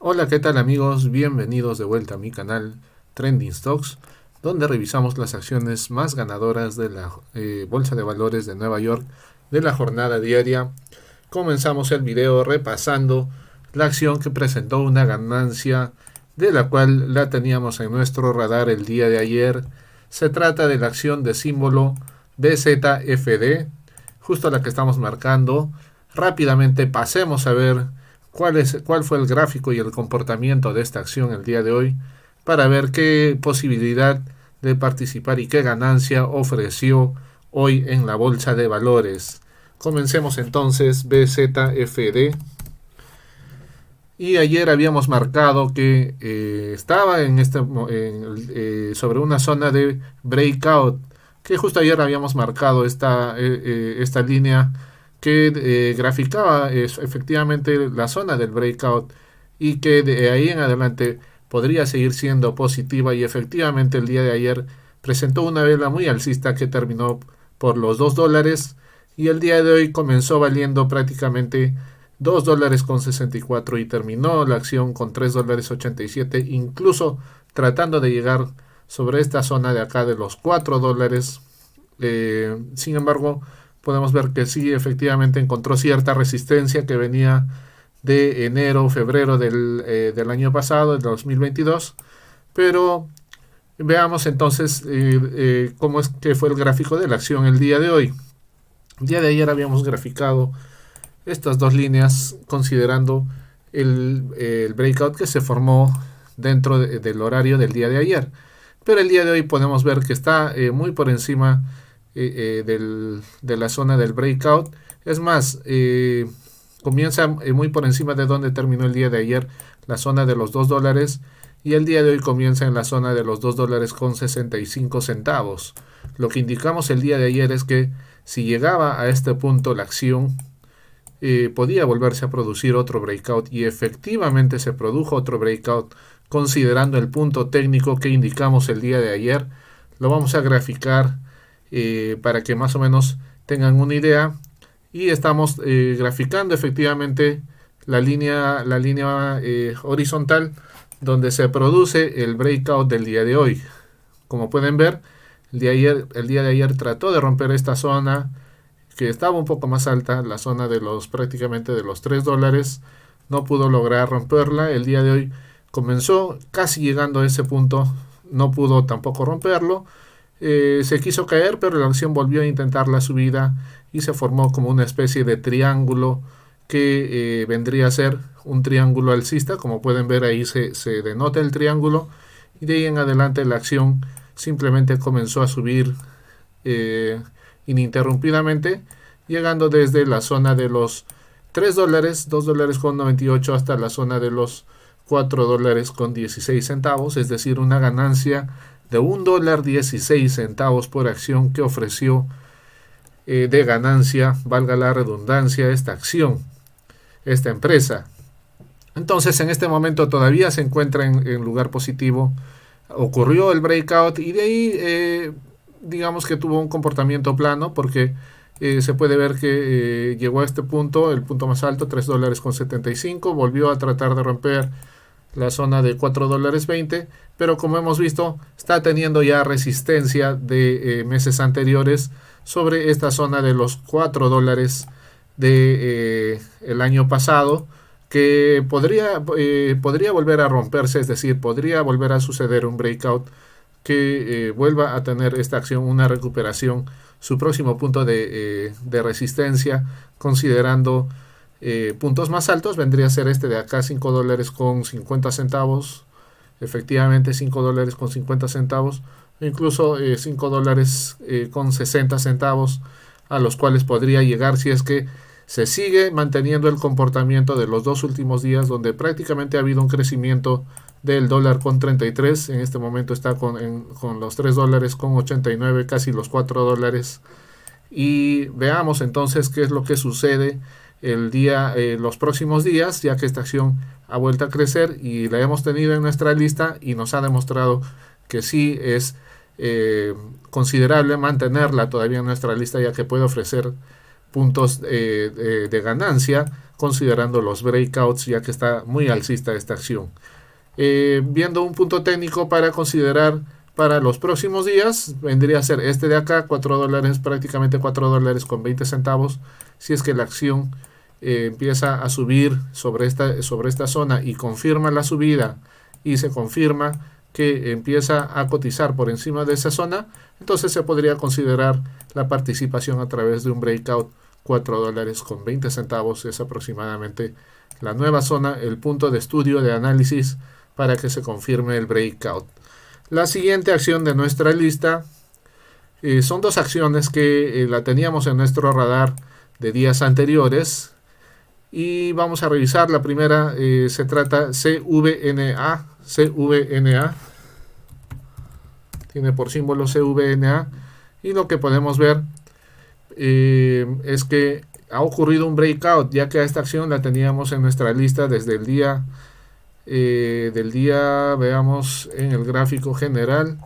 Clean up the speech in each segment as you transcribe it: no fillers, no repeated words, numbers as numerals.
Hola, ¿qué tal amigos? Bienvenidos de vuelta a mi canal Trending Stocks, donde revisamos las acciones más ganadoras de la Bolsa de Valores de Nueva York de la jornada diaria. Comenzamos el video repasando la acción que presentó una ganancia de la cual la teníamos en nuestro radar el día de ayer. Se trata de la acción de símbolo BZFD, justo la que estamos marcando. Rápidamente pasemos a ver cuál fue el gráfico y el comportamiento de esta acción el día de hoy para ver qué posibilidad de participar y qué ganancia ofreció hoy en la bolsa de valores. Comencemos entonces BZFD. Y ayer habíamos marcado que estaba sobre una zona de breakout, que justo ayer habíamos marcado esta línea que graficaba efectivamente la zona del breakout y que de ahí en adelante podría seguir siendo positiva, y efectivamente el día de ayer presentó una vela muy alcista que terminó por los $2 y el día de hoy comenzó valiendo prácticamente $2.64 y terminó la acción con $3.87, incluso tratando de llegar sobre esta zona de acá de los $4. Sin embargo, podemos ver que sí, efectivamente encontró cierta resistencia que venía de enero, febrero del año pasado, del 2022. Pero veamos entonces cómo es que fue el gráfico de la acción el día de hoy. El día de ayer habíamos graficado estas dos líneas considerando el breakout que se formó dentro del horario del día de ayer. Pero el día de hoy podemos ver que está muy por encima de la zona del breakout. Es más, comienza muy por encima de donde terminó el día de ayer, la zona de los $2, y el día de hoy comienza en la zona de los $2.65. Lo que indicamos el día de ayer es que si llegaba a este punto la acción, podía volverse a producir otro breakout, y efectivamente se produjo otro breakout considerando el punto técnico que indicamos el día de ayer. Lo vamos a graficar para que más o menos tengan una idea, y estamos graficando efectivamente la línea horizontal donde se produce el breakout del día de hoy. Como pueden ver, el día de ayer trató de romper esta zona que estaba un poco más alta, la zona de prácticamente de los $3. No pudo lograr romperla. El día de hoy comenzó casi llegando a ese punto, no pudo tampoco romperlo. Se quiso caer, pero la acción volvió a intentar la subida y se formó como una especie de triángulo que vendría a ser un triángulo alcista. Como pueden ver, ahí se denota el triángulo, y de ahí en adelante la acción simplemente comenzó a subir ininterrumpidamente, llegando desde la zona de los $3, $2.98, hasta la zona de los $4.16, es decir, una ganancia de $1.16 por acción que ofreció de ganancia, valga la redundancia, esta acción, esta empresa. Entonces, en este momento todavía se encuentra en lugar positivo. Ocurrió el breakout y de ahí digamos que tuvo un comportamiento plano, porque se puede ver que llegó a este punto, el punto más alto, $3.75, volvió a tratar de romper la zona de $4.20, pero como hemos visto está teniendo ya resistencia de meses anteriores sobre esta zona de los $4 de el año pasado, que podría volver a romperse, es decir, podría volver a suceder un breakout que vuelva a tener esta acción una recuperación. Su próximo punto de resistencia, considerando puntos más altos, vendría a ser este de acá, $5.50, efectivamente $5.50, incluso $5.60, a los cuales podría llegar si es que se sigue manteniendo el comportamiento de los dos últimos días, donde prácticamente ha habido un crecimiento del $1.33. En este momento está con los $3.89, casi los $4. Y veamos entonces qué es lo que sucede los próximos días, ya que esta acción ha vuelto a crecer y la hemos tenido en nuestra lista y nos ha demostrado que sí es considerable mantenerla todavía en nuestra lista, ya que puede ofrecer puntos de ganancia considerando los breakouts, ya que está muy alcista esta acción. Viendo un punto técnico para considerar para los próximos días, vendría a ser este de acá, 4 dólares, prácticamente 4 dólares con 20 centavos, si es que la acción empieza a subir sobre esta zona y confirma la subida y se confirma que empieza a cotizar por encima de esa zona, entonces se podría considerar la participación a través de un breakout. 4 dólares con 20 centavos es aproximadamente la nueva zona, el punto de estudio de análisis para que se confirme el breakout. La siguiente acción de nuestra lista son dos acciones que la teníamos en nuestro radar de días anteriores y vamos a revisar. La primera se trata CVNA. CVNA tiene por símbolo CVNA y lo que podemos ver es que ha ocurrido un breakout, ya que a esta acción la teníamos en nuestra lista desde el día veamos en el gráfico general,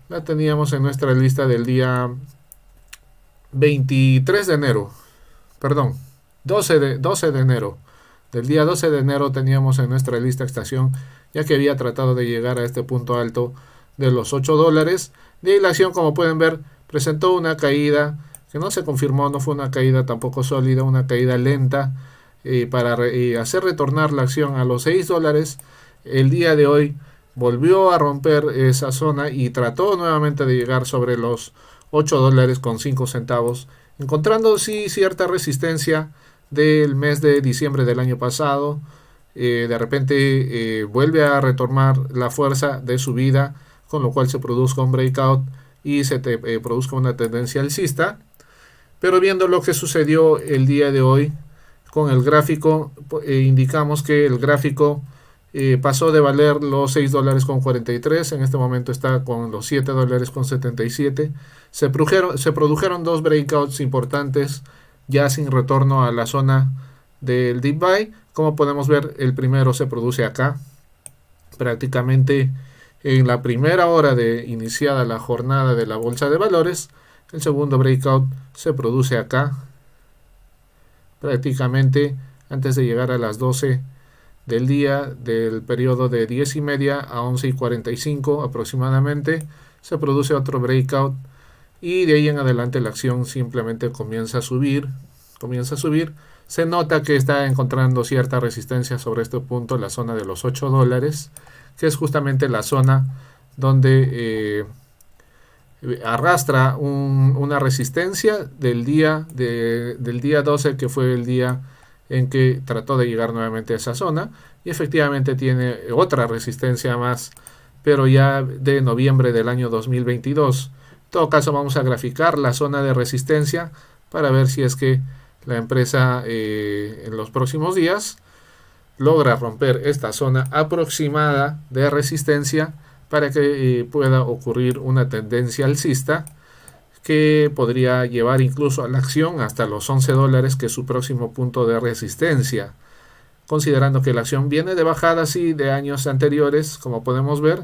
la teníamos en nuestra lista del día 23 de enero, perdón, 12 de enero. Del día 12 de enero teníamos en nuestra lista esta acción, ya que había tratado de llegar a este punto alto de los 8 dólares. De ahí la acción, como pueden ver, presentó una caída que no se confirmó, no fue una caída tampoco sólida, una caída lenta para hacer retornar la acción a los 6 dólares. El día de hoy volvió a romper esa zona y trató nuevamente de llegar sobre los 8 dólares con 5 centavos, encontrando sí cierta resistencia del mes de diciembre del año pasado. De repente vuelve a retornar la fuerza de subida, con lo cual se produzca un breakout y se produzca una tendencia alcista. Pero viendo lo que sucedió el día de hoy con el gráfico, indicamos que el gráfico pasó de valer los 6 dólares con 43, en este momento está con los 7 dólares con 77. Se produjeron dos breakouts importantes ya sin retorno a la zona del deep buy. Como podemos ver, el primero se produce acá, prácticamente en la primera hora de iniciada la jornada de la bolsa de valores. El segundo breakout se produce acá, prácticamente antes de llegar a las 12 del día del periodo de 10:30 a 11:45 aproximadamente. Se produce otro breakout y de ahí en adelante la acción simplemente comienza a subir. Se nota que está encontrando cierta resistencia sobre este punto, la zona de los 8 dólares, que es justamente la zona donde arrastra una resistencia del día 12, que fue el día en que trató de llegar nuevamente a esa zona, y efectivamente tiene otra resistencia más, pero ya de noviembre del año 2022. En todo caso, vamos a graficar la zona de resistencia para ver si es que la empresa en los próximos días logra romper esta zona aproximada de resistencia para que pueda ocurrir una tendencia alcista que podría llevar incluso a la acción hasta los 11 dólares, que es su próximo punto de resistencia. Considerando que la acción viene de bajada así de años anteriores, como podemos ver,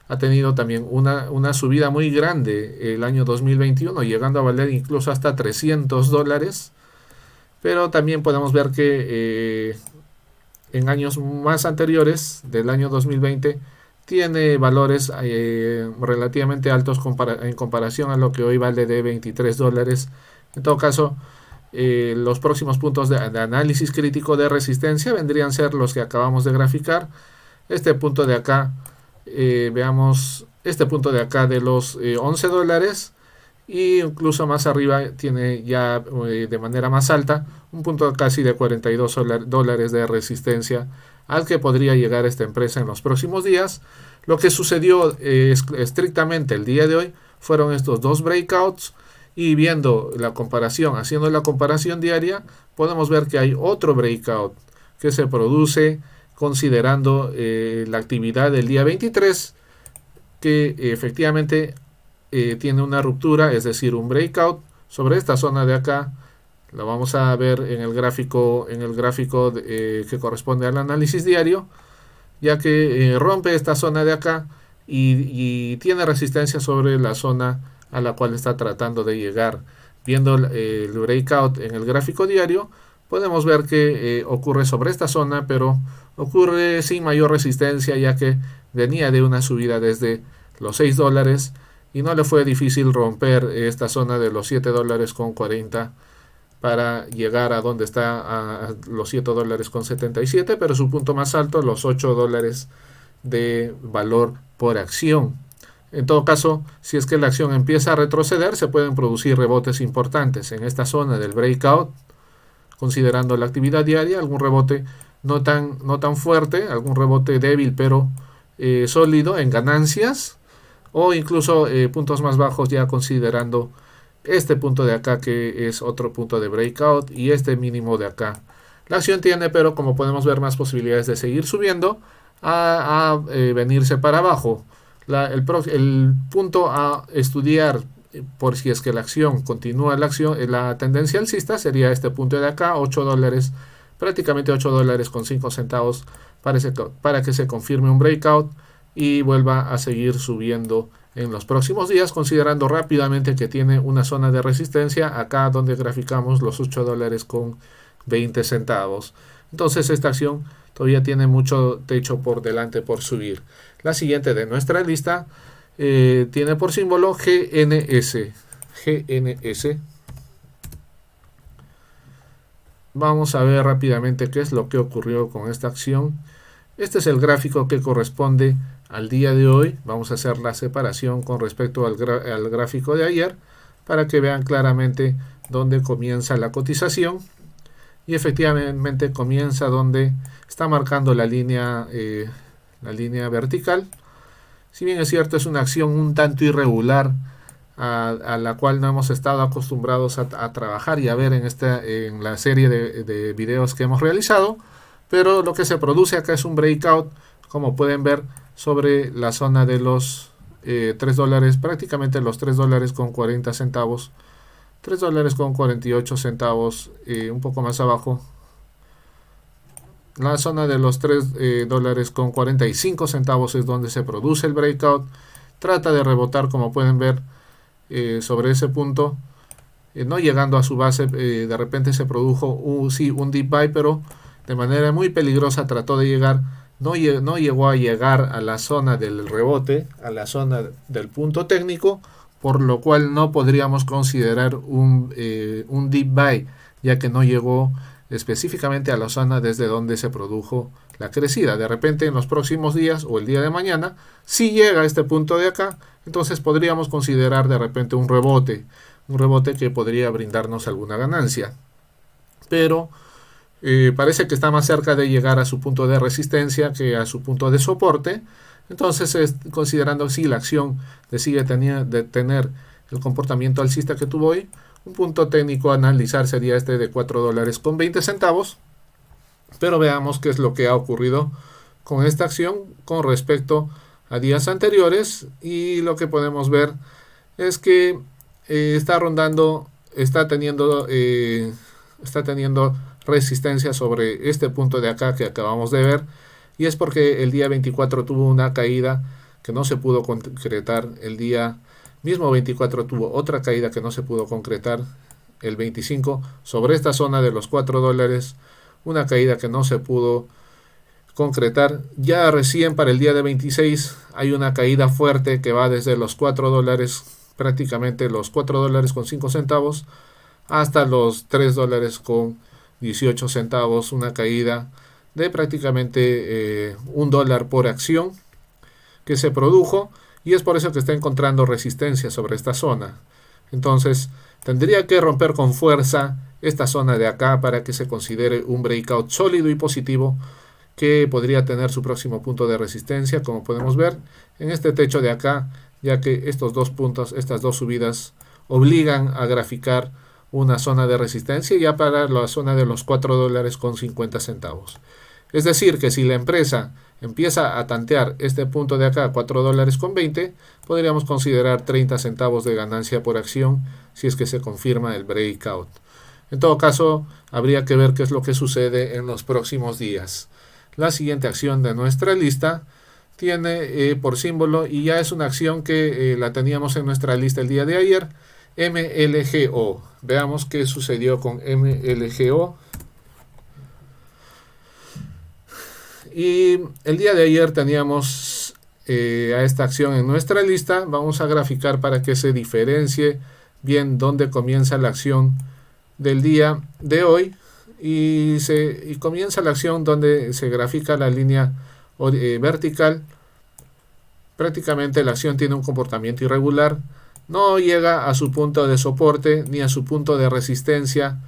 ha tenido también una subida muy grande el año 2021, llegando a valer incluso hasta 300 dólares. Pero también podemos ver que en años más anteriores, del año 2020, tiene valores relativamente altos en comparación a lo que hoy vale de 23 dólares. En todo caso, los próximos puntos de análisis crítico de resistencia vendrían a ser los que acabamos de graficar. Este punto de acá, veamos, este punto de acá de los 11 dólares, y incluso más arriba tiene ya de manera más alta un punto casi de 42 dólares de resistencia al que podría llegar esta empresa en los próximos días. Lo que sucedió estrictamente el día de hoy fueron estos dos breakouts, y viendo la comparación, haciendo la comparación diaria, podemos ver que hay otro breakout que se produce considerando la actividad del día 23, que efectivamente tiene una ruptura, es decir, un breakout sobre esta zona de acá. Lo vamos a ver en el gráfico que corresponde al análisis diario, ya que rompe esta zona de acá y tiene resistencia sobre la zona a la cual está tratando de llegar. Viendo el breakout en el gráfico diario, podemos ver que ocurre sobre esta zona, pero ocurre sin mayor resistencia, ya que venía de una subida desde los 6 dólares y no le fue difícil romper esta zona de los 7 dólares con 40 para llegar a donde está, a los 7 dólares con 77, pero su punto más alto, los 8 dólares de valor por acción. En todo caso, si es que la acción empieza a retroceder, se pueden producir rebotes importantes en esta zona del breakout, considerando la actividad diaria, algún rebote no tan fuerte, algún rebote débil pero sólido en ganancias, o incluso puntos más bajos, ya considerando este punto de acá, que es otro punto de breakout, y este mínimo de acá. La acción tiene, pero como podemos ver, más posibilidades de seguir subiendo a venirse para abajo. El punto a estudiar, por si es que la acción continúa la tendencia alcista, sería este punto de acá, 8 dólares, prácticamente 8 dólares con 5 centavos, para que se confirme un breakout y vuelva a seguir subiendo en los próximos días, considerando rápidamente que tiene una zona de resistencia acá donde graficamos los 8 dólares con 20 centavos. Entonces esta acción todavía tiene mucho techo por delante por subir. La siguiente de nuestra lista tiene por símbolo GNS. GNS. Vamos a ver rápidamente qué es lo que ocurrió con esta acción. Este es el gráfico que corresponde al día de hoy. Vamos a hacer la separación con respecto al gráfico de ayer para que vean claramente dónde comienza la cotización. Y efectivamente comienza donde está marcando la línea vertical. Si bien es cierto, es una acción un tanto irregular a la cual no hemos estado acostumbrados a trabajar y a ver en la serie de videos que hemos realizado, pero lo que se produce acá es un breakout, como pueden ver, sobre la zona de los 3 dólares, prácticamente los 3 dólares con 40 centavos, 3 dólares con 48 centavos, un poco más abajo. La zona de los 3 dólares con 45 centavos es donde se produce el breakout. Trata de rebotar, como pueden ver, sobre ese punto, no llegando a su base. De repente se produjo un deep buy, pero de manera muy peligrosa trató de llegar. No llegó a llegar a la zona del rebote, a la zona del punto técnico, por lo cual no podríamos considerar un deep buy, ya que no llegó específicamente a la zona desde donde se produjo la crecida. De repente en los próximos días o el día de mañana, si llega a este punto de acá, entonces podríamos considerar de repente un rebote que podría brindarnos alguna ganancia. Pero parece que está más cerca de llegar a su punto de resistencia que a su punto de soporte. Entonces, considerando si la acción decide tener el comportamiento alcista que tuvo hoy, un punto técnico a analizar sería este de 4 dólares con 20 centavos. Pero veamos qué es lo que ha ocurrido con esta acción con respecto a días anteriores. Y lo que podemos ver es que está teniendo resistencia sobre este punto de acá que acabamos de ver. Y es porque el día 24 tuvo una caída que no se pudo concretar. El día mismo 24 tuvo otra caída que no se pudo concretar. El 25 sobre esta zona de los 4 dólares. Una caída que no se pudo concretar. Ya recién para el día de 26 hay una caída fuerte que va desde los 4 dólares, prácticamente los 4 dólares con 5 centavos, hasta los 3 dólares con 18 centavos. Una caída de prácticamente $1 por acción que se produjo, y es por eso que está encontrando resistencia sobre esta zona. Entonces tendría que romper con fuerza esta zona de acá para que se considere un breakout sólido y positivo que podría tener su próximo punto de resistencia, como podemos ver en este techo de acá, ya que estos dos puntos, estas dos subidas, obligan a graficar una zona de resistencia ya para la zona de los 4 dólares con 50 centavos. Es decir, que si la empresa empieza a tantear este punto de acá, 4 dólares con 20, podríamos considerar 30 centavos de ganancia por acción si es que se confirma el breakout. En todo caso, habría que ver qué es lo que sucede en los próximos días. La siguiente acción de nuestra lista tiene por símbolo, y ya es una acción que la teníamos en nuestra lista el día de ayer, MLGO. Veamos qué sucedió con MLGO. Y el día de ayer teníamos a esta acción en nuestra lista. Vamos a graficar para que se diferencie bien dónde comienza la acción del día de hoy. Y comienza la acción donde se grafica la línea vertical. Prácticamente la acción tiene un comportamiento irregular. No llega a su punto de soporte ni a su punto de resistencia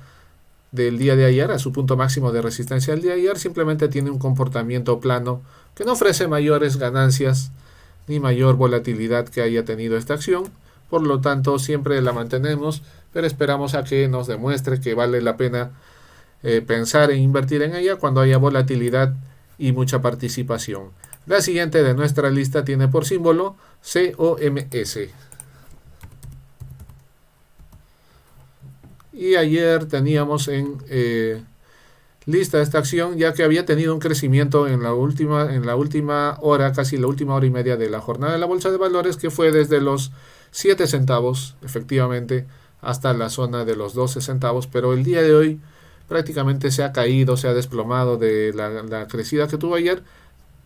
del día de ayer, a su punto máximo de resistencia del día de ayer. Simplemente tiene un comportamiento plano que no ofrece mayores ganancias ni mayor volatilidad que haya tenido esta acción. Por lo tanto, siempre la mantenemos, pero esperamos a que nos demuestre que vale la pena pensar en invertir en ella cuando haya volatilidad y mucha participación. La siguiente de nuestra lista tiene por símbolo COMS. Y ayer teníamos en lista esta acción, ya que había tenido un crecimiento en la última hora, casi la última hora y media de la jornada de la bolsa de valores, que fue desde los 7 centavos, efectivamente, hasta la zona de los 12 centavos, pero el día de hoy prácticamente se ha caído, se ha desplomado de la crecida que tuvo ayer,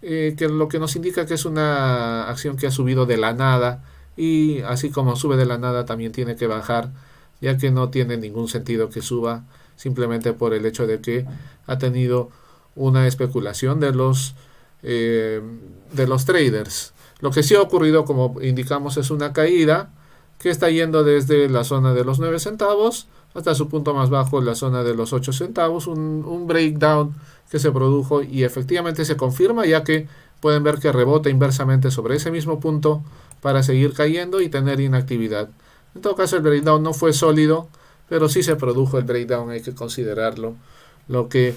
que lo que nos indica que es una acción que ha subido de la nada, y así como sube de la nada también tiene que bajar, ya que no tiene ningún sentido que suba simplemente por el hecho de que ha tenido una especulación de los traders. Lo que sí ha ocurrido, como indicamos, es una caída que está yendo desde la zona de los 9 centavos hasta su punto más bajo, la zona de los 8 centavos, un breakdown que se produjo y efectivamente se confirma, ya que pueden ver que rebota inversamente sobre ese mismo punto para seguir cayendo y tener inactividad. En todo caso, el breakdown no fue sólido, pero sí se produjo el breakdown, hay que considerarlo. Lo que,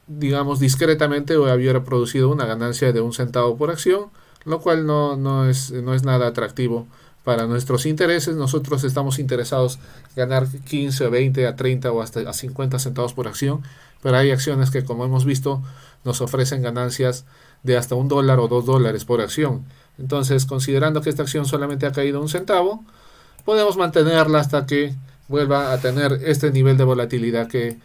digamos, discretamente hubiera producido una ganancia de 1 centavo por acción, lo cual no es nada atractivo para nuestros intereses. Nosotros estamos interesados en ganar 15, 20, a 30 o hasta a 50 centavos por acción, pero hay acciones que, como hemos visto, nos ofrecen ganancias de hasta $1 o $2 por acción. Entonces, considerando que esta acción solamente ha caído 1 centavo, podemos mantenerla hasta que vuelva a tener este nivel de volatilidad que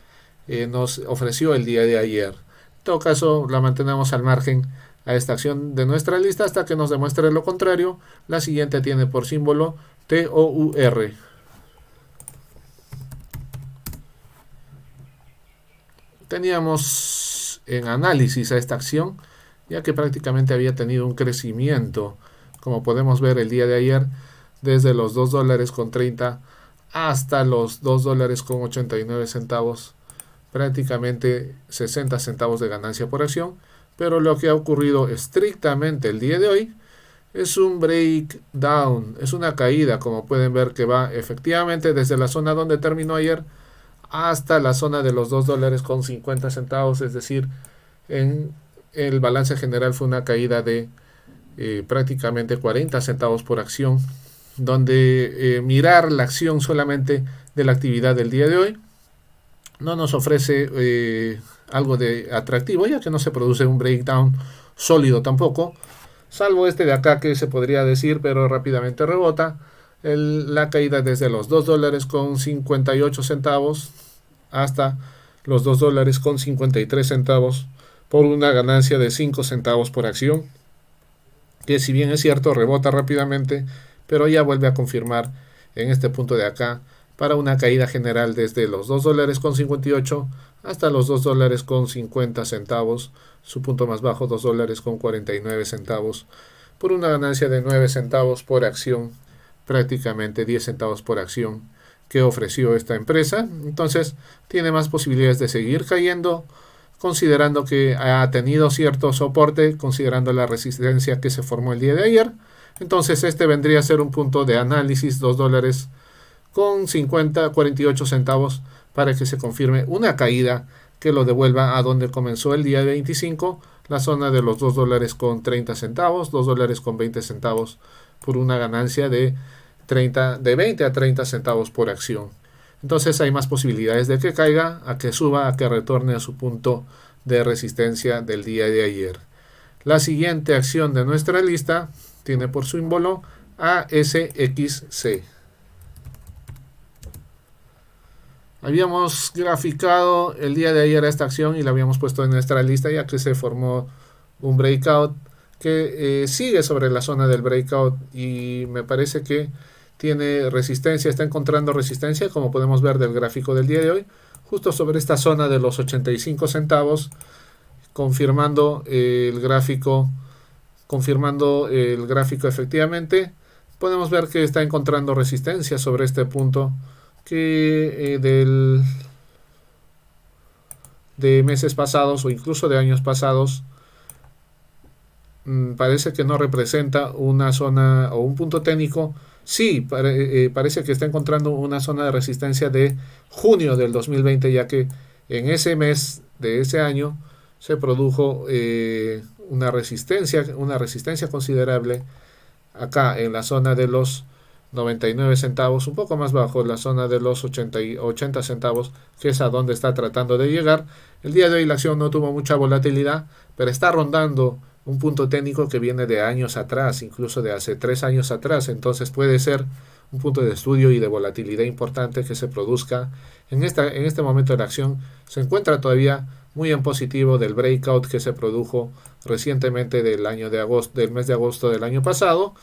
nos ofreció el día de ayer. En todo caso, la mantenemos al margen a esta acción de nuestra lista hasta que nos demuestre lo contrario. La siguiente tiene por símbolo TOUR. Teníamos en análisis a esta acción, ya que prácticamente había tenido un crecimiento, como podemos ver el día de ayer, desde los $2.30 hasta los $2.89, prácticamente 60 centavos de ganancia por acción. Pero lo que ha ocurrido estrictamente el día de hoy es un breakdown, es una caída, como pueden ver, que va efectivamente desde la zona donde terminó ayer hasta la zona de los $2.50, es decir, en el balance general fue una caída de prácticamente 40 centavos por acción, donde mirar la acción solamente de la actividad del día de hoy no nos ofrece algo de atractivo, ya que no se produce un breakdown sólido tampoco, salvo este de acá que se podría decir, pero rápidamente rebota. La caída desde los $2.58 hasta los $2.53 por una ganancia de 5 centavos por acción, que si bien es cierto rebota rápidamente, pero ya vuelve a confirmar en este punto de acá para una caída general desde los $2.58 hasta los $2.50, su punto más bajo $2.49, por una ganancia de 9 centavos por acción, prácticamente 10 centavos por acción que ofreció esta empresa. Entonces tiene más posibilidades de seguir cayendo, considerando que ha tenido cierto soporte, considerando la resistencia que se formó el día de ayer. Entonces este vendría a ser un punto de análisis, $2.48, para que se confirme una caída que lo devuelva a donde comenzó el día 25, la zona de los $2.30, $2.20, por una ganancia de 20 a 30 centavos por acción. Entonces hay más posibilidades de que caiga, a que suba, a que retorne a su punto de resistencia del día de ayer. La siguiente acción de nuestra lista tiene por símbolo ASXC. Habíamos graficado el día de ayer esta acción y la habíamos puesto en nuestra lista ya que se formó un breakout que sigue sobre la zona del breakout y me parece que tiene resistencia, está encontrando resistencia como podemos ver del gráfico del día de hoy, justo sobre esta zona de los 85 centavos, confirmando el gráfico efectivamente. Podemos ver que está encontrando resistencia sobre este punto que de meses pasados o incluso de años pasados parece que no representa una zona o un punto técnico. Sí, parece que está encontrando una zona de resistencia de junio del 2020, ya que en ese mes de ese año se produjo una resistencia considerable acá en la zona de los 99 centavos, un poco más bajo, la zona de los 80 centavos, que es a donde está tratando de llegar. El día de hoy la acción no tuvo mucha volatilidad, pero está rondando un punto técnico que viene de años atrás, incluso de hace 3 años atrás, entonces puede ser un punto de estudio y de volatilidad importante que se produzca. En este momento de la acción se encuentra todavía muy en positivo del breakout que se produjo recientemente del mes de agosto del año pasado,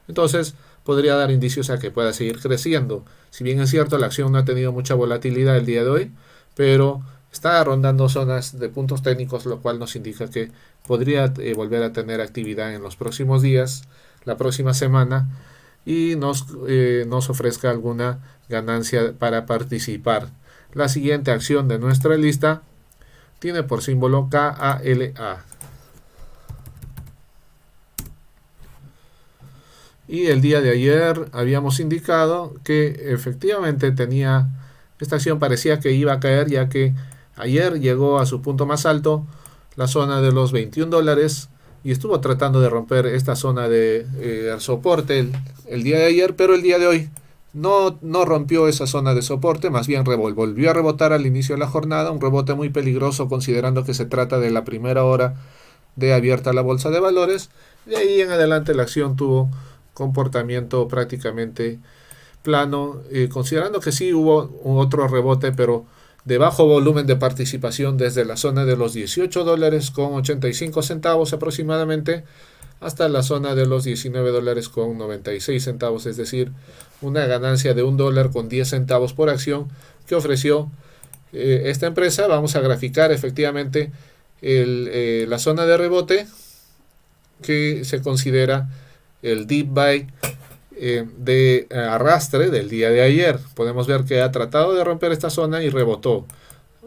entonces podría dar indicios a que pueda seguir creciendo. Si bien es cierto, la acción no ha tenido mucha volatilidad el día de hoy, pero está rondando zonas de puntos técnicos, lo cual nos indica que podría volver a tener actividad en los próximos días, la próxima semana, y nos ofrezca alguna ganancia para participar. La siguiente acción de nuestra lista tiene por símbolo KALA. Y el día de ayer habíamos indicado que efectivamente esta acción parecía que iba a caer, ya que ayer llegó a su punto más alto, la zona de los 21 dólares, y estuvo tratando de romper esta zona de soporte el día de ayer, pero el día de hoy no rompió esa zona de soporte, más bien volvió a rebotar al inicio de la jornada, un rebote muy peligroso considerando que se trata de la primera hora de abierta la bolsa de valores. De ahí en adelante la acción tuvo comportamiento prácticamente plano, considerando que sí hubo otro rebote, pero de bajo volumen de participación desde la zona de los 18 dólares con 85 centavos aproximadamente hasta la zona de los 19 dólares con 96 centavos, es decir, una ganancia de $1 con 10 centavos por acción que ofreció esta empresa. Vamos a graficar efectivamente la zona de rebote que se considera el deep buy de arrastre del día de ayer. Podemos ver que ha tratado de romper esta zona y rebotó.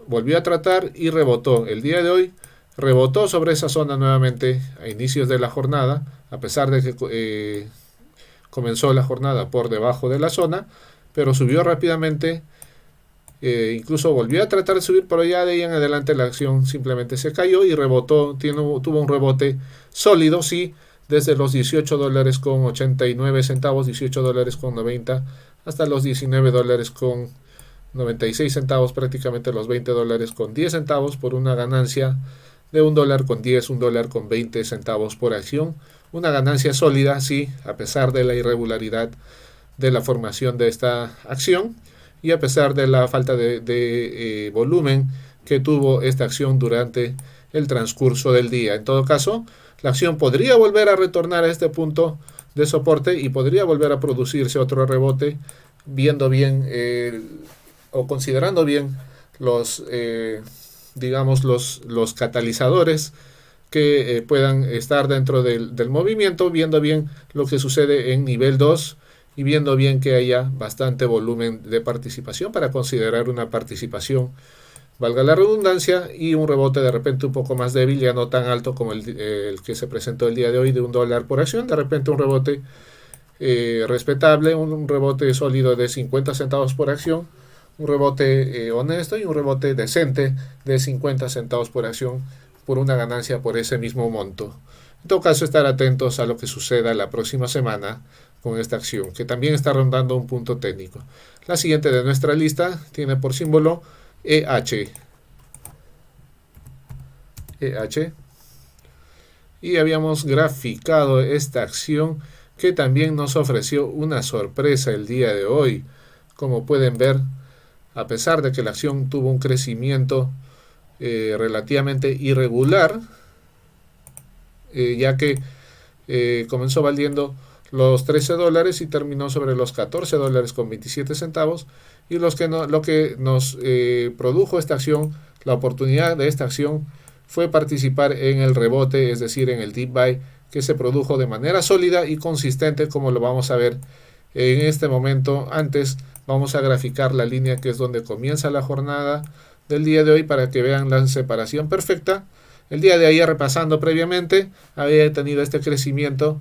Volvió a tratar y rebotó. El día de hoy rebotó sobre esa zona nuevamente a inicios de la jornada, a pesar de que comenzó la jornada por debajo de la zona, pero subió rápidamente. Incluso volvió a tratar de subir, pero ya de ahí en adelante la acción simplemente se cayó y rebotó. Tuvo un rebote sólido, sí, desde los 18 dólares con 89 centavos, 18 dólares con 90, hasta los 19 dólares con 96 centavos, prácticamente los 20 dólares con 10 centavos, por una ganancia de $1 con 10, $1 con 20 centavos por acción. Una ganancia sólida, sí, a pesar de la irregularidad de la formación de esta acción y a pesar de la falta de volumen que tuvo esta acción durante el transcurso del día. En todo caso, la acción podría volver a retornar a este punto de soporte y podría volver a producirse otro rebote, viendo bien o considerando bien los catalizadores que puedan estar dentro del movimiento, viendo bien lo que sucede en nivel 2 y viendo bien que haya bastante volumen de participación para considerar una participación, valga la redundancia, y un rebote de repente un poco más débil, ya no tan alto como el que se presentó el día de hoy de $1 por acción, de repente un rebote respetable, un rebote sólido de 50 centavos por acción, un rebote honesto y un rebote decente de 50 centavos por acción por una ganancia por ese mismo monto. En todo caso, estar atentos a lo que suceda la próxima semana con esta acción, que también está rondando un punto técnico. La siguiente de nuestra lista tiene por símbolo EH. Y habíamos graficado esta acción que también nos ofreció una sorpresa el día de hoy. Como pueden ver, a pesar de que la acción tuvo un crecimiento relativamente irregular, ya que comenzó valiendo los 13 dólares y terminó sobre los 14 dólares con 27 centavos. Y lo que nos produjo esta acción, la oportunidad de esta acción, fue participar en el rebote, es decir, en el deep buy, que se produjo de manera sólida y consistente, como lo vamos a ver en este momento. Antes vamos a graficar la línea que es donde comienza la jornada del día de hoy para que vean la separación perfecta. El día de ayer, repasando previamente, había tenido este crecimiento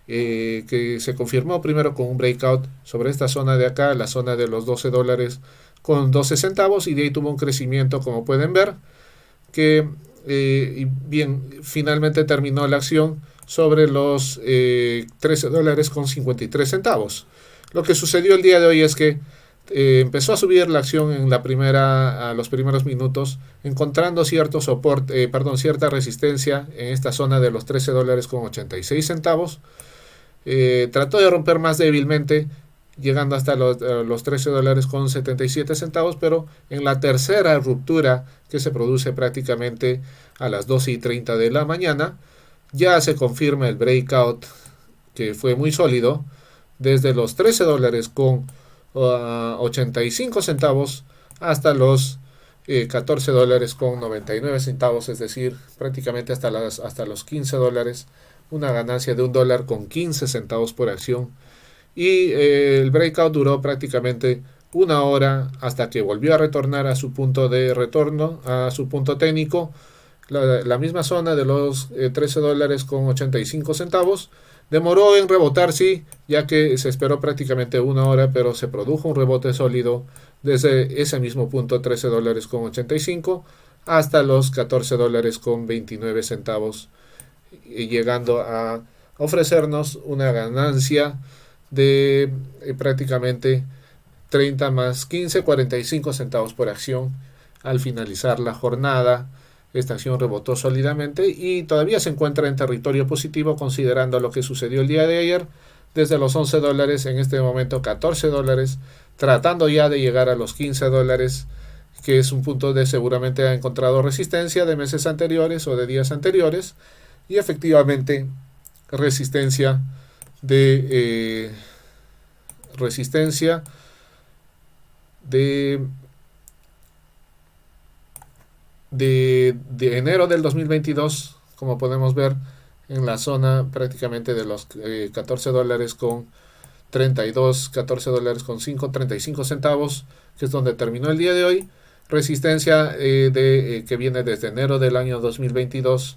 que se confirmó primero con un breakout sobre esta zona de acá, la zona de los 12 dólares con 12 centavos, y de ahí tuvo un crecimiento, como pueden ver, que finalmente terminó la acción sobre los 13 dólares con 53 centavos. Lo que sucedió el día de hoy es que empezó a subir la acción a los primeros minutos, encontrando cierta resistencia en esta zona de los 13 dólares con 86 centavos. Trató de romper más débilmente, llegando hasta los 13 dólares con 77 centavos, pero en la tercera ruptura, que se produce prácticamente a las 12:30 de la mañana, ya se confirma el breakout, que fue muy sólido, desde los 13 dólares con 85 centavos hasta los 14 dólares con 99 centavos, es decir, prácticamente hasta los 15 dólares, una ganancia de $1 con 15 centavos por acción. Y el breakout duró prácticamente una hora hasta que volvió a retornar a su punto de retorno, a su punto técnico, la misma zona de los 13 dólares con 85 centavos. Demoró en rebotar, sí, ya que se esperó prácticamente una hora, pero se produjo un rebote sólido desde ese mismo punto, 13 dólares con 85, hasta los 14 dólares con 29 centavos, llegando a ofrecernos una ganancia de prácticamente 30 más 15, 45 centavos por acción al finalizar la jornada. Esta acción rebotó sólidamente y todavía se encuentra en territorio positivo, considerando lo que sucedió el día de ayer, desde los 11 dólares, en este momento 14 dólares, tratando ya de llegar a los 15 dólares, que es un punto de seguramente ha encontrado resistencia de meses anteriores o de días anteriores, y efectivamente resistencia de enero del 2022, como podemos ver en la zona prácticamente de los 14 dólares con 32, 14 dólares con 35 centavos, que es donde terminó el día de hoy. Resistencia que viene desde enero del año 2022,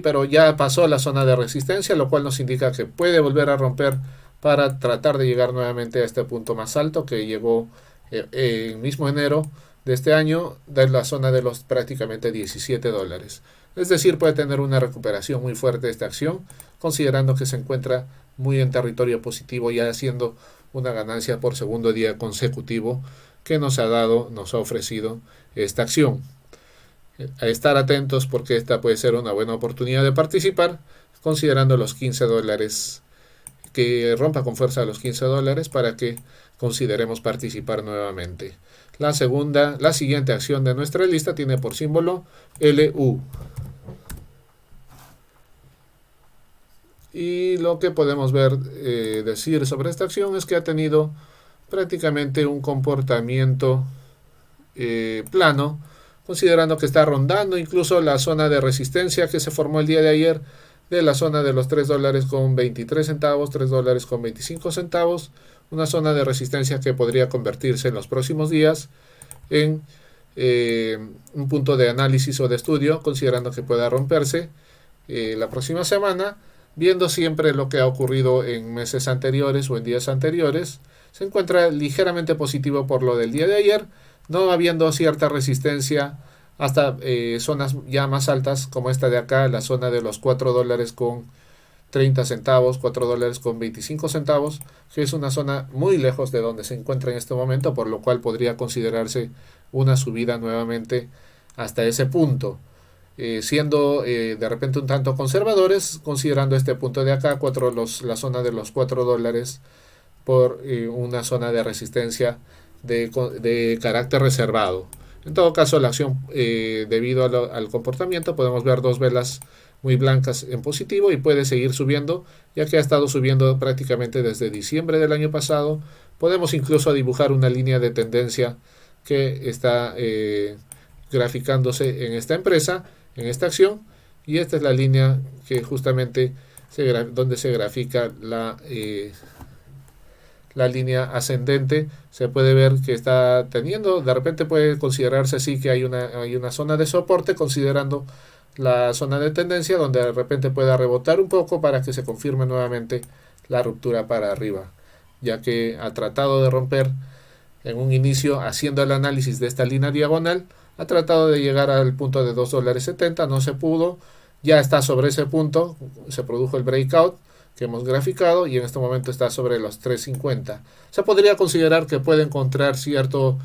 pero ya pasó la zona de resistencia, lo cual nos indica que puede volver a romper para tratar de llegar nuevamente a este punto más alto que llegó el mismo enero de este año, de la zona de los prácticamente 17 dólares. Es decir, puede tener una recuperación muy fuerte esta acción, considerando que se encuentra muy en territorio positivo, ya haciendo una ganancia por segundo día consecutivo que nos ha ofrecido esta acción. A estar atentos, porque esta puede ser una buena oportunidad de participar, considerando los 15 dólares, que rompa con fuerza los 15 dólares para que consideremos participar nuevamente. La siguiente acción de nuestra lista tiene por símbolo LU. Y lo que podemos decir sobre esta acción es que ha tenido prácticamente un comportamiento plano, considerando que está rondando incluso la zona de resistencia que se formó el día de ayer, de la zona de los 3 dólares con 23 centavos, 3 dólares con 25 centavos, una zona de resistencia que podría convertirse en los próximos días en un punto de análisis o de estudio, considerando que pueda romperse la próxima semana, viendo siempre lo que ha ocurrido en meses anteriores o en días anteriores. Se encuentra ligeramente positivo por lo del día de ayer, no habiendo cierta resistencia hasta zonas ya más altas, como esta de acá, la zona de los 4 dólares con 30 centavos, 4 dólares con 25 centavos, que es una zona muy lejos de donde se encuentra en este momento, por lo cual podría considerarse una subida nuevamente hasta ese punto, siendo de repente un tanto conservadores, considerando este punto de acá, la zona de los 4 dólares por una zona de resistencia de carácter reservado. En todo caso, la acción, debido al comportamiento, podemos ver dos velas muy blancas en positivo y puede seguir subiendo, ya que ha estado subiendo prácticamente desde diciembre del año pasado. Podemos incluso dibujar una línea de tendencia que está graficándose en esta empresa, en esta acción, y esta es la línea que justamente donde se grafica la línea ascendente. Se puede ver que está teniendo, de repente puede considerarse así que hay una zona de soporte, considerando la zona de tendencia, donde de repente pueda rebotar un poco para que se confirme nuevamente la ruptura para arriba, ya que ha tratado de romper en un inicio, haciendo el análisis de esta línea diagonal, ha tratado de llegar al punto de $2.70, no se pudo, ya está sobre ese punto, se produjo el breakout que hemos graficado y en este momento está sobre los 3.50. Se podría considerar que puede encontrar cierta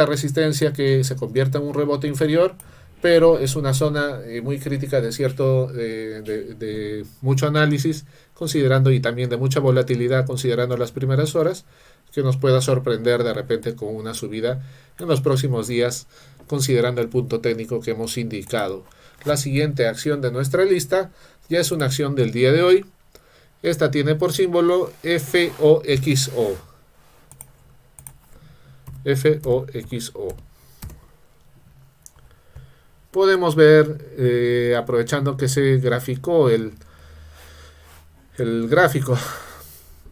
resistencia que se convierta en un rebote inferior, pero es una zona muy crítica de mucho análisis, considerando, y también de mucha volatilidad, considerando las primeras horas, que nos pueda sorprender de repente con una subida en los próximos días, considerando el punto técnico que hemos indicado. La siguiente acción de nuestra lista ya es una acción del día de hoy. Esta tiene por símbolo FOXO. FOXO. Podemos ver, aprovechando que se graficó el gráfico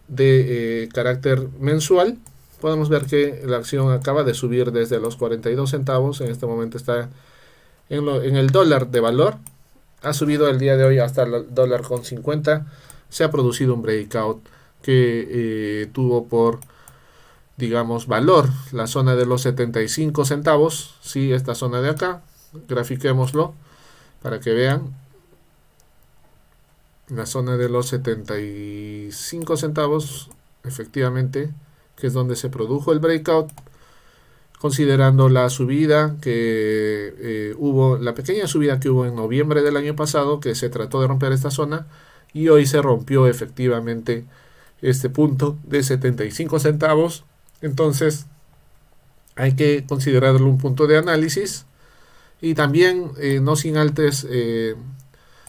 de carácter mensual, podemos ver que la acción acaba de subir desde los 42 centavos, en este momento está en el dólar de valor, ha subido el día de hoy hasta el $1.50, se ha producido un breakout que tuvo por, digamos, valor la zona de los 75 centavos, sí, esta zona de acá, grafiquémoslo para que vean. La zona de los 75 centavos, efectivamente, que es donde se produjo el breakout, considerando la subida que hubo, la pequeña subida que hubo en noviembre del año pasado, que se trató de romper esta zona, y hoy se rompió efectivamente este punto de 75 centavos. Entonces, hay que considerarlo un punto de análisis, y también, no sin antes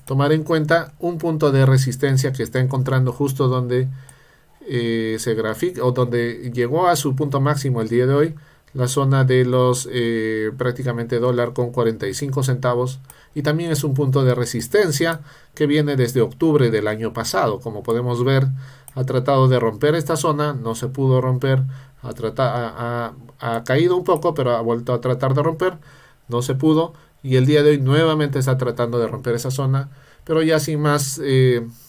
tomar en cuenta un punto de resistencia que está encontrando justo donde se grafica, o donde llegó a su punto máximo el día de hoy, la zona de los prácticamente $1.45, y también es un punto de resistencia que viene desde octubre del año pasado. Como podemos ver, ha tratado de romper esta zona, no se pudo romper, ha caído un poco, pero ha vuelto a tratar de romper, no se pudo, y el día de hoy nuevamente está tratando de romper esa zona. Pero ya sin más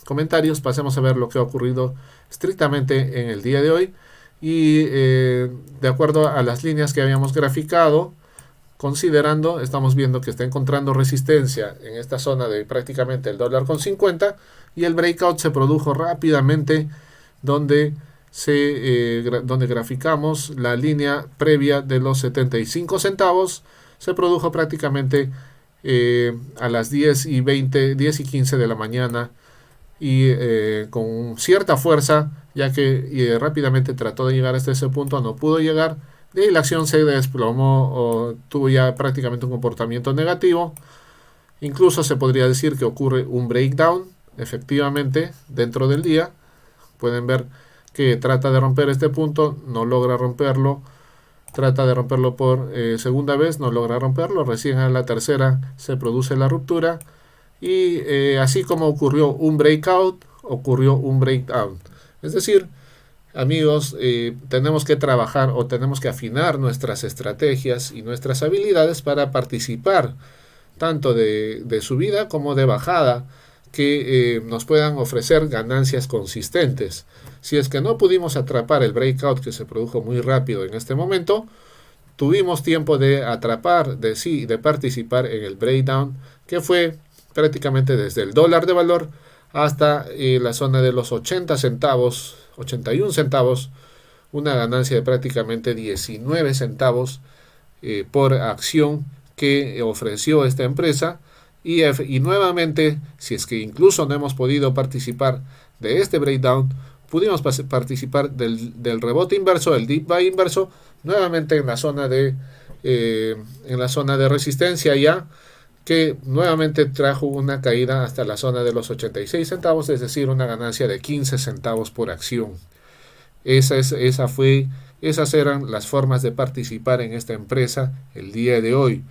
comentarios, pasemos a ver lo que ha ocurrido estrictamente en el día de hoy. Y de acuerdo a las líneas que habíamos graficado, considerando, estamos viendo que está encontrando resistencia en esta zona de prácticamente el $1.50, y el breakout se produjo rápidamente donde graficamos la línea previa de los 75 centavos. Se produjo prácticamente a las 10:20, 10:15 de la mañana, y con cierta fuerza, ya que rápidamente trató de llegar hasta ese punto, no pudo llegar, y la acción se desplomó, o tuvo ya prácticamente un comportamiento negativo. Incluso se podría decir que ocurre un breakdown efectivamente dentro del día. Pueden ver que trata de romper este punto, no logra romperlo, trata de romperlo por segunda vez, no logra romperlo, recién a la tercera se produce la ruptura, y así como ocurrió un breakout, ocurrió un breakdown. Es decir, amigos, tenemos que trabajar, o tenemos que afinar nuestras estrategias y nuestras habilidades para participar tanto de subida como de bajada, que nos puedan ofrecer ganancias consistentes. Si es que no pudimos atrapar el breakout que se produjo muy rápido en este momento, tuvimos tiempo de atrapar, de participar en el breakdown, que fue prácticamente desde el dólar de valor hasta la zona de los 80 centavos, 81 centavos, una ganancia de prácticamente 19 centavos por acción que ofreció esta empresa. Y nuevamente, si es que incluso no hemos podido participar de este breakdown, pudimos participar del rebote inverso, el deep buy inverso, nuevamente en la zona de resistencia ya, que nuevamente trajo una caída hasta la zona de los 86 centavos, es decir, una ganancia de 15 centavos por acción. Esas eran las formas de participar en esta empresa el día de hoy.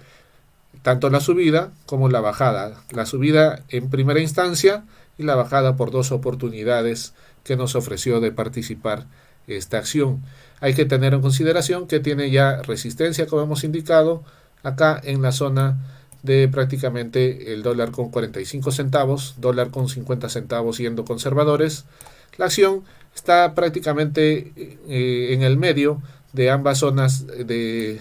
Tanto la subida como la bajada. La subida en primera instancia y la bajada por dos oportunidades que nos ofreció de participar esta acción. Hay que tener en consideración que tiene ya resistencia, como hemos indicado, acá en la zona de prácticamente el dólar con 45 centavos, dólar con 50 centavos yendo conservadores. La acción está prácticamente en el medio de ambas zonas de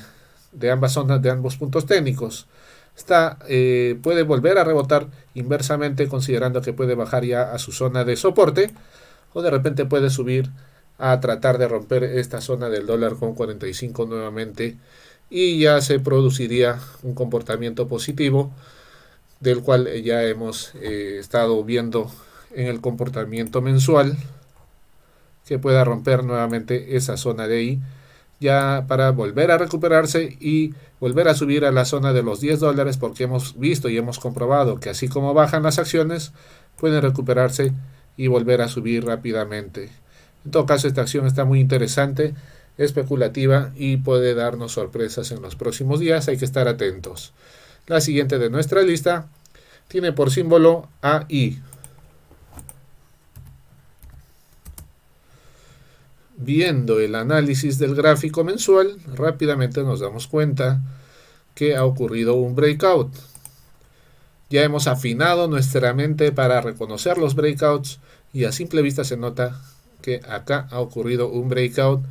ambos puntos técnicos. Puede volver a rebotar inversamente, considerando que puede bajar ya a su zona de soporte, o de repente puede subir a tratar de romper esta zona del dólar con 45 nuevamente, y ya se produciría un comportamiento positivo, del cual ya hemos estado viendo en el comportamiento mensual, que pueda romper nuevamente esa zona de ahí, ya para volver a recuperarse y volver a subir a la zona de los 10 dólares, porque hemos visto y hemos comprobado que así como bajan las acciones, pueden recuperarse y volver a subir rápidamente. En todo caso, esta acción está muy interesante, especulativa, y puede darnos sorpresas en los próximos días. Hay que estar atentos. La siguiente de nuestra lista tiene por símbolo AI. Viendo el análisis del gráfico mensual, rápidamente nos damos cuenta que ha ocurrido un breakout. Ya hemos afinado nuestra mente para reconocer los breakouts, y a simple vista se nota que acá ha ocurrido un breakout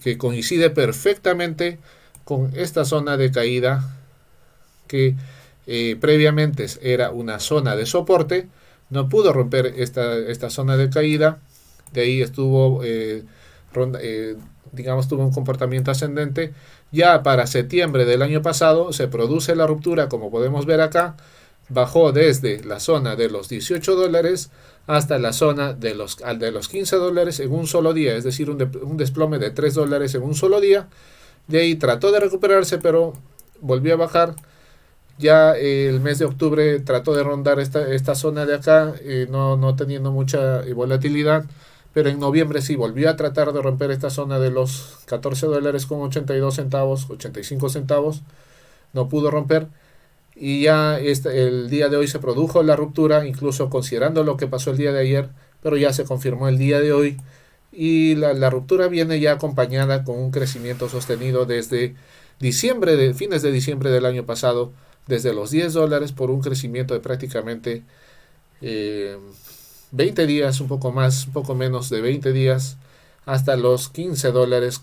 que coincide perfectamente con esta zona de caída que previamente era una zona de soporte. No pudo romper esta zona de caída. De ahí estuvo tuvo un comportamiento ascendente. Ya para septiembre del año pasado se produce la ruptura, como podemos ver acá. Bajó desde la zona de los 18 dólares hasta la zona de los 15 dólares en un solo día, es decir, un desplome de 3 dólares en un solo día. De ahí trató de recuperarse, pero volvió a bajar. Ya el mes de octubre trató de rondar esta zona de acá, no teniendo mucha volatilidad, pero en noviembre sí volvió a tratar de romper esta zona de los 14 dólares con 82 centavos, 85 centavos. No pudo romper. Y ya el día de hoy se produjo la ruptura, incluso considerando lo que pasó el día de ayer, pero ya se confirmó el día de hoy. Y la ruptura viene ya acompañada con un crecimiento sostenido desde fines de diciembre del año pasado, desde los 10 dólares por un crecimiento de prácticamente 20 días, un poco menos de 20 días, hasta los 15 dólares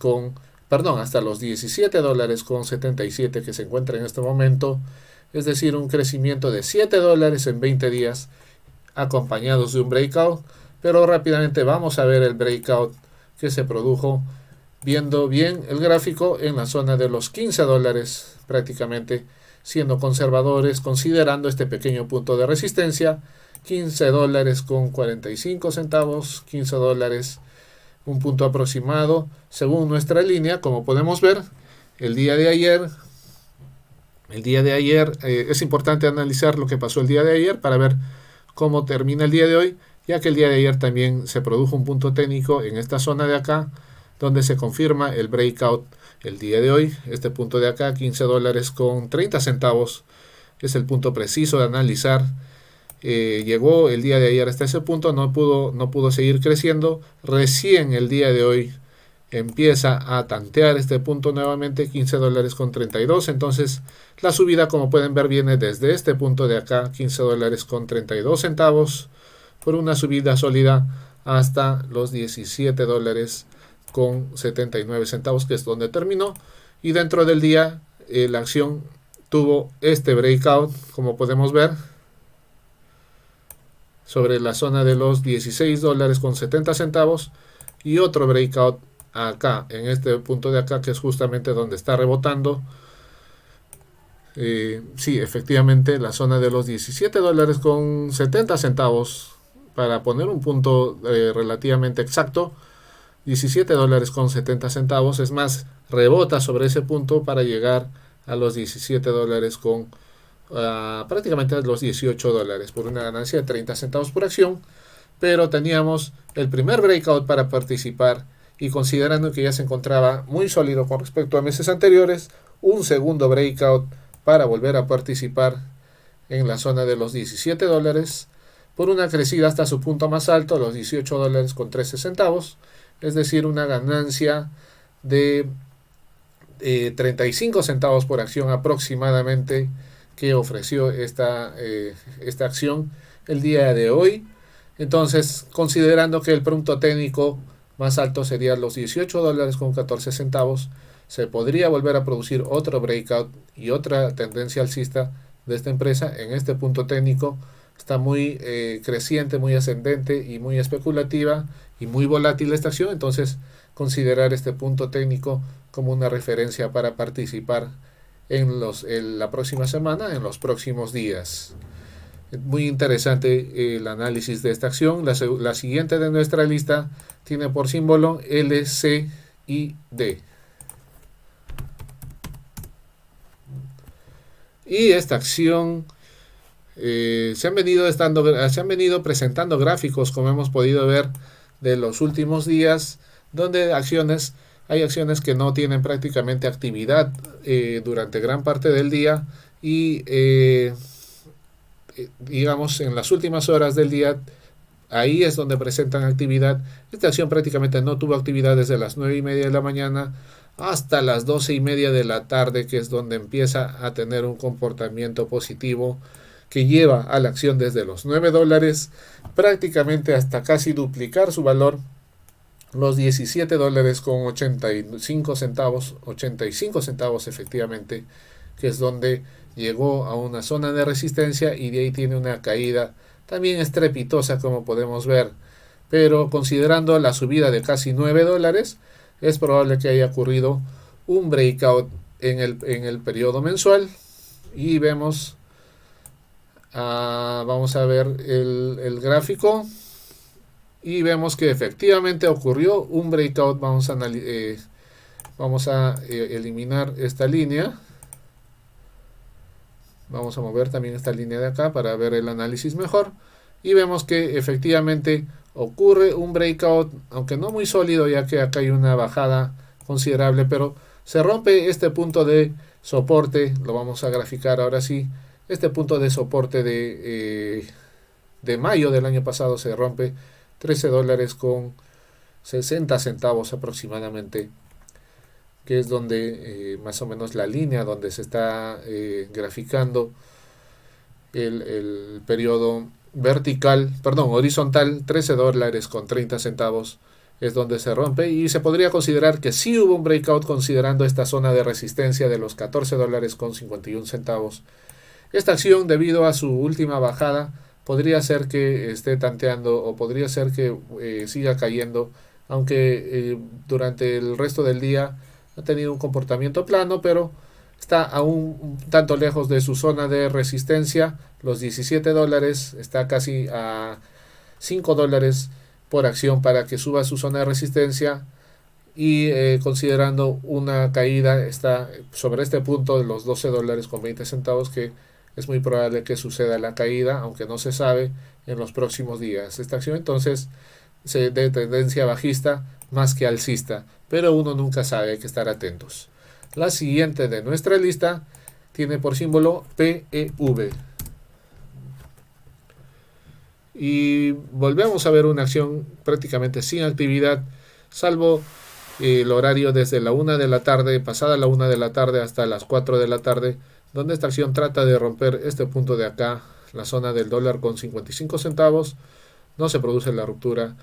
hasta los 17 dólares con 77 que se encuentra en este momento. Es decir, un crecimiento de 7 dólares en 20 días, acompañados de un breakout. Pero rápidamente vamos a ver el breakout que se produjo, viendo bien el gráfico en la zona de los 15 dólares, prácticamente siendo conservadores, considerando este pequeño punto de resistencia. 15 dólares con 45 centavos, 15 dólares, un punto aproximado según nuestra línea. Como podemos ver, el día de ayer es importante analizar lo que pasó el día de ayer para ver cómo termina el día de hoy, ya que el día de ayer también se produjo un punto técnico en esta zona de acá, donde se confirma el breakout el día de hoy. Este punto de acá, 15 dólares con 30 centavos, es el punto preciso de analizar. Llegó el día de ayer hasta ese punto, no pudo seguir creciendo. Recién el día de hoy empieza a tantear este punto nuevamente, 15 dólares con 32. Entonces la subida, como pueden ver, viene desde este punto de acá, 15 dólares con 32 centavos, por una subida sólida hasta los 17 dólares con 79 centavos, que es donde terminó. Y dentro del día la acción tuvo este breakout, como podemos ver, sobre la zona de los 16 dólares con 70 centavos, y otro breakout acá, en este punto de acá, que es justamente donde está rebotando. Sí, efectivamente, la zona de los 17 dólares con 70 centavos para poner un punto relativamente exacto, $17.70. Es más, rebota sobre ese punto para llegar a los $17 con prácticamente a los $18 por una ganancia de 30 centavos por acción. Pero teníamos el primer breakout para participar y considerando que ya se encontraba muy sólido con respecto a meses anteriores, un segundo breakout para volver a participar en la zona de los $17 por una crecida hasta su punto más alto, los $18 con 13 centavos, es decir, una ganancia de 35 centavos por acción aproximadamente que ofreció esta acción el día de hoy. Entonces, considerando que el punto técnico más alto sería los $18 con 14 centavos, se podría volver a producir otro breakout y otra tendencia alcista de esta empresa. En este punto técnico está muy creciente, muy ascendente y muy especulativa y muy volátil esta acción. Entonces, considerar este punto técnico como una referencia para participar en la próxima semana, en los próximos días. Muy interesante el análisis de esta acción. La siguiente de nuestra lista tiene por símbolo LCID. Y esta acción se han venido presentando gráficos, como hemos podido ver, de los últimos días, donde hay acciones que no tienen prácticamente actividad durante gran parte del día y digamos en las últimas horas del día ahí es donde presentan actividad. Esta acción prácticamente no tuvo actividad desde las 9:30 de la mañana hasta las 12:30 de la tarde, que es donde empieza a tener un comportamiento positivo que lleva a la acción desde los $9 prácticamente hasta casi duplicar su valor, los $17 con 85 centavos efectivamente, que es donde llegó a una zona de resistencia y de ahí tiene una caída también estrepitosa, como podemos ver. Pero considerando la subida de casi $9, es probable que haya ocurrido un breakout en el periodo mensual. Y vemos, vamos a ver el gráfico y vemos que efectivamente ocurrió un breakout. Vamos a eliminar esta línea. Vamos a mover también esta línea de acá para ver el análisis mejor. Y vemos que efectivamente ocurre un breakout, aunque no muy sólido, ya que acá hay una bajada considerable, pero se rompe este punto de soporte. Lo vamos a graficar ahora sí. Este punto de soporte de mayo del año pasado se rompe, $13 con 60 centavos aproximadamente, que es donde más o menos la línea donde se está graficando el periodo horizontal, $13 con 30 centavos es donde se rompe, y se podría considerar que sí hubo un breakout considerando esta zona de resistencia de los $14 con 51 centavos. Esta acción, debido a su última bajada, podría ser que esté tanteando o podría ser que siga cayendo, aunque durante el resto del día ha tenido un comportamiento plano, pero está aún un tanto lejos de su zona de resistencia, los $17, está casi a $5 por acción para que suba a su zona de resistencia, y considerando una caída está sobre este punto de los $12 con 20 centavos, que es muy probable que suceda la caída, aunque no se sabe, en los próximos días. Esta acción entonces de tendencia bajista más que alcista, pero uno nunca sabe, hay que estar atentos. La siguiente de nuestra lista tiene por símbolo PEV. Y volvemos a ver una acción prácticamente sin actividad, salvo el horario desde la 1 de la tarde, pasada la 1 de la tarde hasta las 4 de la tarde, donde esta acción trata de romper este punto de acá, la zona del dólar con 55 centavos. No se produce la ruptura.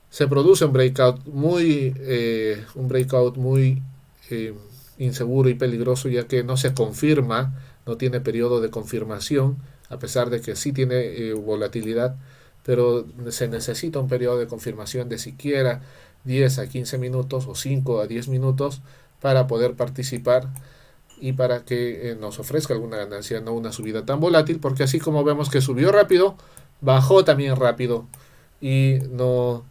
Se produce un breakout muy inseguro y peligroso, ya que no se confirma, no tiene periodo de confirmación, a pesar de que sí tiene volatilidad, pero se necesita un periodo de confirmación de siquiera 10 a 15 minutos o 5 a 10 minutos para poder participar y para que nos ofrezca alguna ganancia, no una subida tan volátil, porque así como vemos que subió rápido, bajó también rápido. y no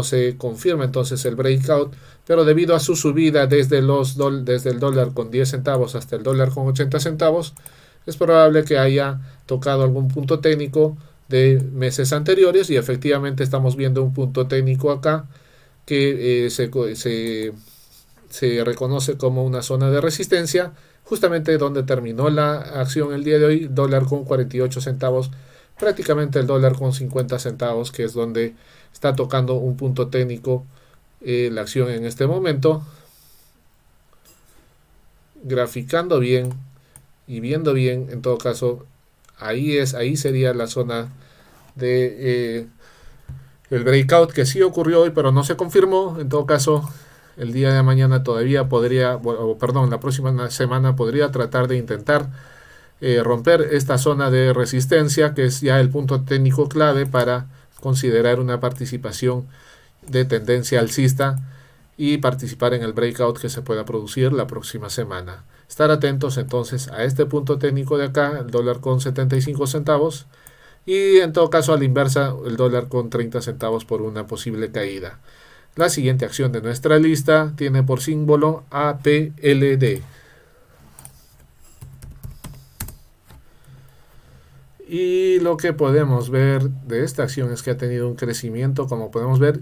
se confirma entonces el breakout, pero debido a su subida desde el dólar con 10 centavos hasta el dólar con 80 centavos, es probable que haya tocado algún punto técnico de meses anteriores, y efectivamente estamos viendo un punto técnico acá que se reconoce como una zona de resistencia, justamente donde terminó la acción el día de hoy, dólar con 48 centavos, prácticamente el dólar con 50 centavos, que es donde está tocando un punto técnico la acción en este momento. Graficando bien y viendo bien, en todo caso, ahí sería la zona de el breakout que sí ocurrió hoy, pero no se confirmó. En todo caso, el día de mañana todavía podría, perdón, la próxima semana podría tratar de intentar romper esta zona de resistencia, que es ya el punto técnico clave para considerar una participación de tendencia alcista y participar en el breakout que se pueda producir la próxima semana. Estar atentos entonces a este punto técnico de acá, el dólar con 75 centavos, y en todo caso a la inversa, el dólar con 30 centavos por una posible caída. La siguiente acción de nuestra lista tiene por símbolo APLD. Y lo que podemos ver de esta acción es que ha tenido un crecimiento, como podemos ver,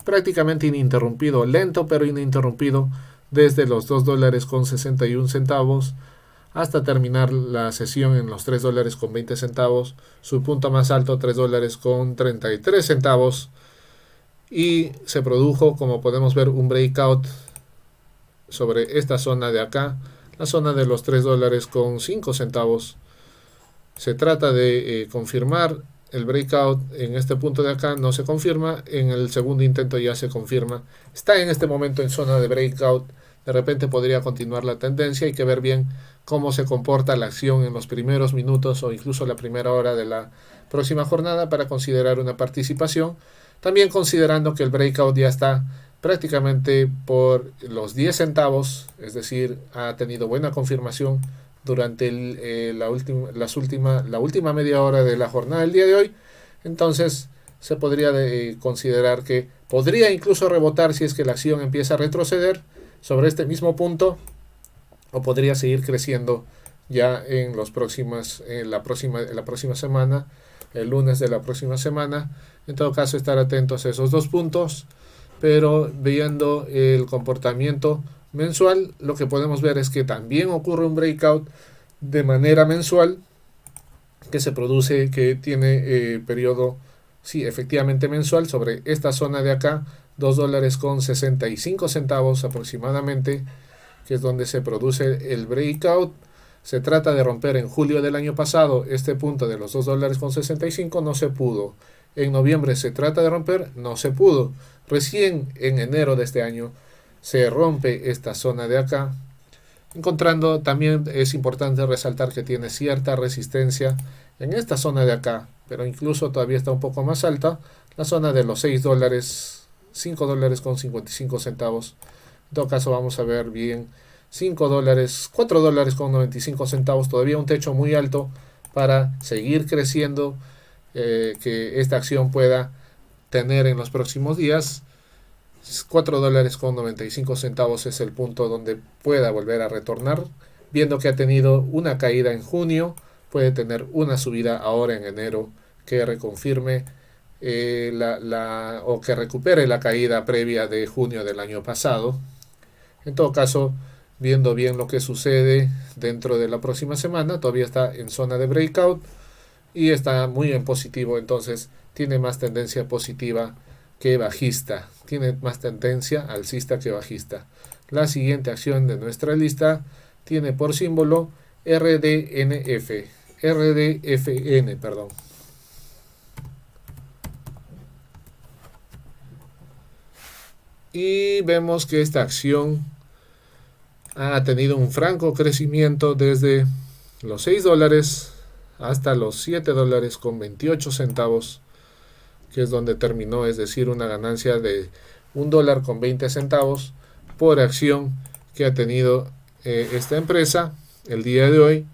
prácticamente ininterrumpido, lento pero ininterrumpido, desde los 2 dólares con 61 centavos hasta terminar la sesión en los 3 dólares con 20 centavos, su punto más alto 3 dólares con 33 centavos, y se produjo, como podemos ver, un breakout sobre esta zona de acá, la zona de los 3 dólares con 5 centavos. Se trata de confirmar el breakout en este punto de acá, no se confirma, en el segundo intento ya se confirma, está en este momento en zona de breakout. De repente podría continuar la tendencia, hay que ver bien cómo se comporta la acción en los primeros minutos o incluso la primera hora de la próxima jornada para considerar una participación, también considerando que el breakout ya está prácticamente por los 10 centavos, es decir, ha tenido buena confirmación durante la última media hora de la jornada del día de hoy. Entonces se podría considerar que podría incluso rebotar si es que la acción empieza a retroceder sobre este mismo punto, o podría seguir creciendo ya en la próxima semana, el lunes de la próxima semana. En todo caso, estar atentos a esos dos puntos, pero viendo el comportamiento mensual, lo que podemos ver es que también ocurre un breakout de manera mensual que se produce, que tiene periodo, sí, efectivamente mensual, sobre esta zona de acá, 2 dólares con 65 centavos aproximadamente, que es donde se produce el breakout. Se trata de romper en julio del año pasado este punto de los 2 dólares con 65, no se pudo. En noviembre se trata de romper, no se pudo. Recién en enero de este año se rompe esta zona de acá, encontrando, también es importante resaltar que tiene cierta resistencia en esta zona de acá, pero incluso todavía está un poco más alta, la zona de los 6 dólares, 5 dólares con 55 centavos. En todo caso vamos a ver bien, 5 dólares, 4 dólares con 95 centavos, todavía un techo muy alto para seguir creciendo, que esta acción pueda tener en los próximos días. 4 dólares con 95 centavos es el punto donde pueda volver a retornar, viendo que ha tenido una caída en junio, puede tener una subida ahora en enero que reconfirme o que recupere la caída previa de junio del año pasado. En todo caso, viendo bien lo que sucede dentro de la próxima semana, todavía está en zona de breakout y está muy en positivo, entonces tiene más tendencia positiva que bajista, tiene más tendencia alcista que bajista. La siguiente acción de nuestra lista tiene por símbolo RDFN, perdón. Y vemos que esta acción ha tenido un franco crecimiento desde los 6 dólares hasta los 7 dólares con 28 centavos, que es donde terminó, es decir, una ganancia de 1 dólar con 20 centavos por acción que ha tenido esta empresa el día de hoy.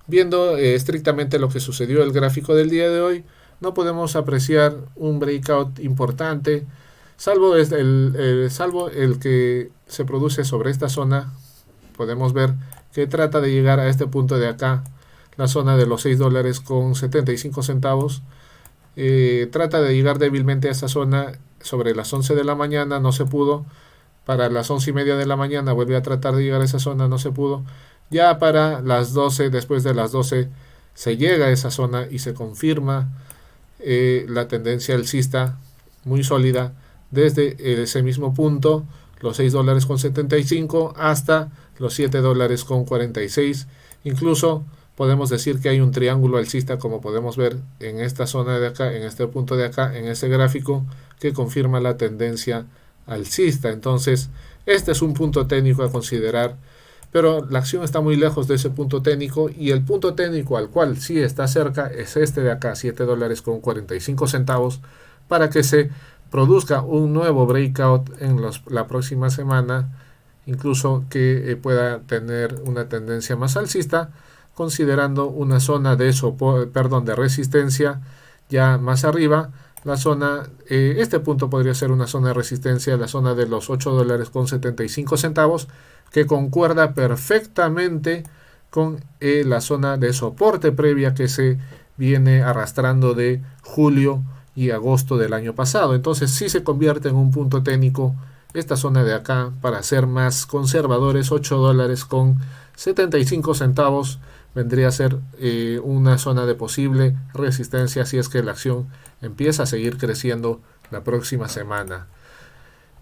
Viendo estrictamente lo que sucedió el gráfico del día de hoy, no podemos apreciar un breakout importante, salvo el que se produce sobre esta zona. Podemos ver que trata de llegar a este punto de acá, la zona de los $6.75. Trata de llegar débilmente a esta zona sobre las 11 de la mañana, no se pudo. Para las 11:30 de la mañana vuelve a tratar de llegar a esa zona, no se pudo. Ya para las 12, después de las 12, se llega a esa zona y se confirma la tendencia alcista muy sólida desde ese mismo punto, los $6.75 hasta los $7.46. Incluso podemos decir que hay un triángulo alcista, como podemos ver en esta zona de acá, en este punto de acá, en este gráfico, que confirma la tendencia alcista. Entonces, este es un punto técnico a considerar, pero la acción está muy lejos de ese punto técnico, y el punto técnico al cual sí está cerca es este de acá, $7.45, para que se produzca un nuevo breakout en la próxima semana, incluso que pueda tener una tendencia más alcista, considerando una zona de de resistencia ya más arriba. La zona, este punto podría ser una zona de resistencia, la zona de los $8.75, que concuerda perfectamente con la zona de soporte previa que se viene arrastrando de julio y agosto del año pasado. Entonces, si se convierte en un punto técnico esta zona de acá, para ser más conservadores, $8.75 vendría a ser una zona de posible resistencia si es que la acción empieza a seguir creciendo la próxima semana.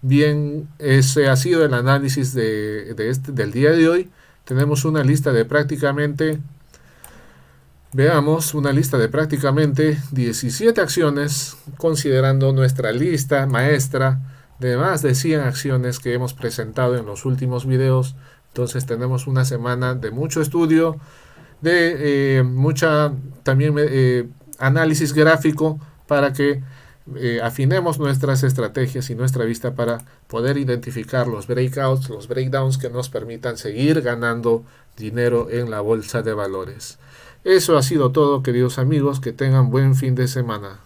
Bien, ese ha sido el análisis del día de hoy. Tenemos una lista de prácticamente, una lista de prácticamente 17 acciones, considerando nuestra lista maestra de más de 100 acciones que hemos presentado en los últimos videos. Entonces tenemos una semana de mucho estudio, de mucha también análisis gráfico, para que afinemos nuestras estrategias y nuestra vista para poder identificar los breakouts, los breakdowns que nos permitan seguir ganando dinero en la bolsa de valores. Eso ha sido todo, queridos amigos, que tengan buen fin de semana.